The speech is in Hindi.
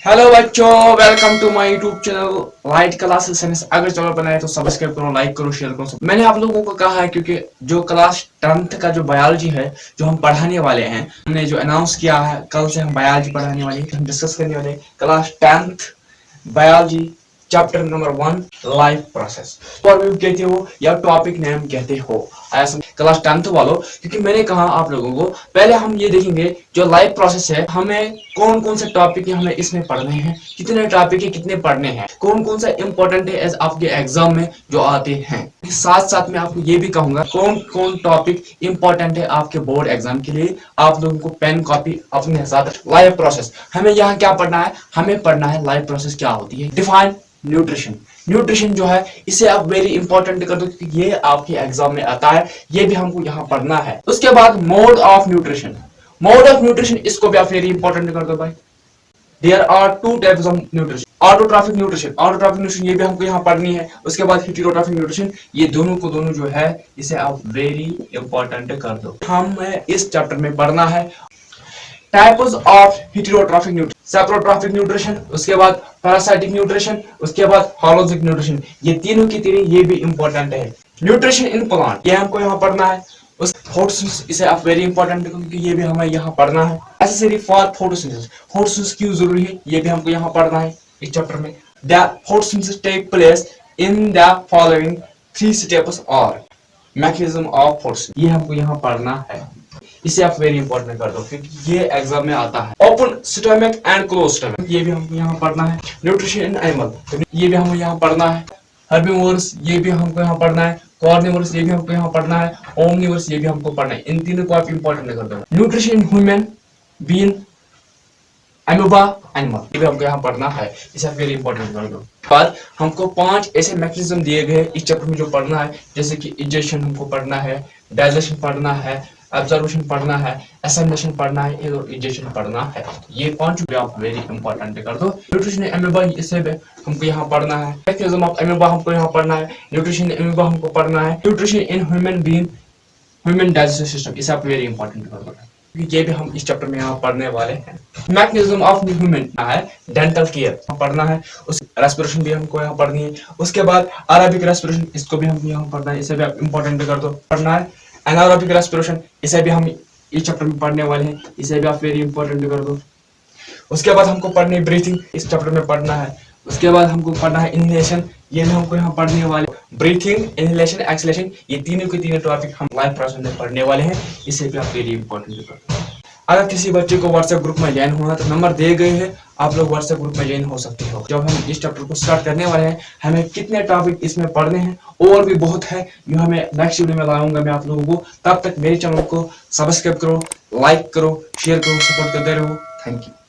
हेलो बच्चों, welcome to my YouTube channel light classes science. अगर चैनल बनाए तो सब्सक्राइब करो, लाइक करो, शेयर करो। मैंने आप लोगों को कहा है क्योंकि जो क्लास 10th का जो बायोलॉजी है जो हम पढ़ाने वाले हैं, हमने जो अनाउंस किया है कल से हम बायोलॉजी पढ़ाने वाले हैं, हम डिस्कस करने वाले हैं class 10th biology chapter number 1 life process. Overview कहते हो या टॉपिक नेम कहते हो क्लास 10th वालों, क्योंकि मैंने कहा आप लोगों को पहले हम ये देखेंगे जो लाइफ प्रोसेस है, हमें कौन कौन से टॉपिक है हमें इसमें पढ़ने हैं, कितने टॉपिक है कितने पढ़ने हैं, कौन कौन सा इंपॉर्टेंट है एज आपके एग्जाम में जो आते हैं। साथ साथ में आपको ये भी कहूंगा कौन कौन टॉपिक इंपॉर्टेंट है आपके बोर्ड एग्जाम के लिए। आप लोगों को पेन कॉपी अपने साथ। लाइफ प्रोसेस हमें यहाँ क्या पढ़ना है, हमें पढ़ना है लाइफ प्रोसेस क्या होती है। Define nutrition. न्यूट्रिशन जो है इसे आप वेरी इंपॉर्टेंट कर दो क्योंकि ये आपके एग्जाम में आता है, ये भी हमको यहाँ पढ़ना है। उसके बाद mode of nutrition. Mode of nutrition इसको भी आप वेरी इंपॉर्टेंट कर दो भाई। There are two types of nutrition, autotrophic nutrition, autotrophic nutrition ये भी हमको यहाँ पढ़नी है। उसके बाद हेटेरोट्रॉफिक न्यूट्रिशन, ये दोनों को दोनों जो है इसे आप वेरी इंपॉर्टेंट कर दो। हमें इस चैप्टर में पढ़ना है types of heterotrophic nutrition, saprotrophic nutrition, उसके बाद पैरासाइटिक न्यूट्रिशन, उसके बाद होलोजिक न्यूट्रिशन। ये तीनों की तीनों ये भी इंपॉर्टेंट है। न्यूट्रिशन इन प्लांट ये हमको यहाँ पढ़ना है। उस फोटोसिंथेसिस इसे आप वेरी इंपॉर्टेंट क्योंकि ये भी हमें यहाँ पढ़ना है। नेसेसरी फॉर फोटोसिंथेसिस, फोटोसिंथेसिस क्यों जरूरी है ये भी हमको यहाँ पढ़ना है इस चैप्टर में। The photosynthesis take place in the following 3 steps और मैकेनिज्म ऑफ फोटोसिंथेसिस, ये हमको यहाँ पढ़ना है। इसे आप वेरी इंपॉर्टेंट कर दो क्योंकि ये एग्जाम में आता है। Open stomach and close stomach, ये भी हमको यहाँ पढ़ना है। न्यूट्रिशन इन एनिमल, ये भी हमको यहाँ पढ़ना है। हर्बीवोर्स ये भी हमको यहाँ पढ़ना है। कार्निवोर्स ये भी हमको यहाँ पढ़ना है। ओमनिवोर्स ये भी हमको पढ़ना है। इन तीनों को आप इंपॉर्टेंट कर दो। Nutrition in human being, amoeba, animal, ये भी हमको यहाँ पढ़ना है। इसे आप वेरी इंपॉर्टेंट कर दो। पर हमको 5 ऐसे मैकेनिज्म दिए गए इस चैप्टर में जो पढ़ना है, जैसे कि इंजेक्शन हमको पढ़ना है, डाइजेशन पढ़ना है, ऑब्जर्वेशन पढ़ना है, एसिमिलेशन पढ़ना है और इंजेक्शन पढ़ना है। ये 5 भी आप वेरी इंपॉर्टेंट कर दो। न्यूट्रिशन अमीबा इसे भी हमको यहाँ पढ़ना है। मैकेनिज्म ऑफ अमीबा हमको यहाँ पढ़ना है। न्यूट्रिशन अमीबा हमको पढ़ना है। Nutrition in human being, human digestive system, इसे आप वेरी इंपॉर्टेंट कर दो क्योंकि ये भी हम इस चैप्टर में यहाँ पढ़ने वाले हैं। मैकेनिज्म ऑफ ह्यूमन है डेंटल केयर पढ़ना है। उस रेस्पिरेशन भी हमको यहाँ पढ़नी है। उसके बाद अरेबिक रेस्पिरेशन, इसको भी हमको यहाँ पढ़ना है। इसे भी आप इंपॉर्टेंट कर दो। पढ़ना है एनारोबिक रेस्पिरेशन, इसे भी हम इस चैप्टर में पढ़ने वाले हैं। इसे भी आप वेरी इंपॉर्टेंट कर दो। उसके बाद हमको पढ़नी है ब्रीथिंग, इस चैप्टर में पढ़ना है। उसके बाद हमको पढ़ना है इनहेलेशन, ये भी हमको यहाँ पढ़ने वाले। ब्रीथिंग, इनहेलेशन, एक्सहेलेशन, ये तीनों के तीनों टॉपिक हम लाइफ प्रोसेस में पढ़ने वाले हैं। इसे भी आप वेरी इंपॉर्टेंट कर दो। अगर किसी बच्चे को व्हाट्सएप ग्रुप में ज्वाइन होना तो नंबर दिए गए हैं, आप लोग व्हाट्सएप ग्रुप में ज्वाइन हो सकते हो। जब हम इस चैप्टर को स्टार्ट करने वाले हैं, हमें कितने टॉपिक इसमें पढ़ने हैं और भी बहुत है, जो हमें नेक्स्ट वीडियो में लाऊंगा मैं आप लोगों को। तब तक मेरे चैनल को सब्सक्राइब करो, लाइक करो, शेयर करो, सपोर्ट करते रहो। Thank you.